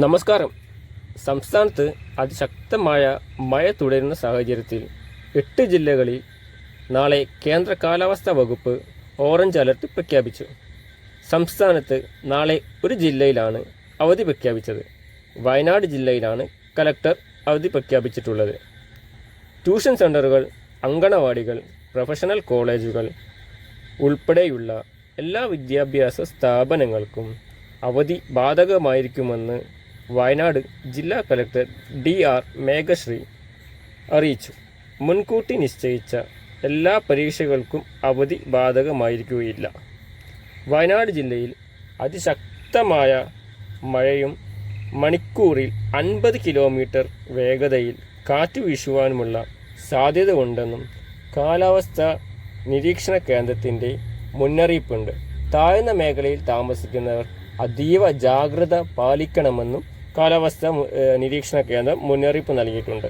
നമസ്കാരം. സംസ്ഥാനത്ത് അതിശക്തമായ മഴ തുടരുന്ന സാഹചര്യത്തിൽ 8 ജില്ലകളിൽ നാളെ കേന്ദ്ര കാലാവസ്ഥാ വകുപ്പ് ഓറഞ്ച് അലർട്ട് പ്രഖ്യാപിച്ചു. സംസ്ഥാനത്ത് നാളെ ഒരു ജില്ലയിലാണ് അവധി പ്രഖ്യാപിച്ചത്. വയനാട് ജില്ലയിലാണ് കലക്ടർ അവധി പ്രഖ്യാപിച്ചിട്ടുള്ളത്. ട്യൂഷൻ സെൻ്ററുകൾ, അങ്കണവാടികൾ, പ്രൊഫഷണൽ കോളേജുകൾ ഉൾപ്പെടെയുള്ള എല്ലാ വിദ്യാഭ്യാസ സ്ഥാപനങ്ങൾക്കും അവധി ബാധകമായിരിക്കുമെന്ന് വയനാട് ജില്ലാ കലക്ടർ DR മേഘശ്രീ അറിയിച്ചു. മുൻകൂട്ടി നിശ്ചയിച്ച എല്ലാ പരീക്ഷകൾക്കും അവധി ബാധകമായിരിക്കുകയില്ല. വയനാട് ജില്ലയിൽ അതിശക്തമായ മഴയും മണിക്കൂറിൽ 50 കിലോമീറ്റർ വേഗതയിൽ കാറ്റ് വീശുവാനുമുള്ള സാധ്യത ഉണ്ടെന്നും കാലാവസ്ഥാ നിരീക്ഷണ കേന്ദ്രത്തിൻ്റെ മുന്നറിയിപ്പുണ്ട്. താഴ്ന്ന മേഖലയിൽ താമസിക്കുന്നവർ അതീവ ജാഗ്രത പാലിക്കണമെന്നും കാലാവസ്ഥാ നിരീക്ഷണ കേന്ദ്രം മുന്നറിയിപ്പ് നൽകിയിട്ടുണ്ട്.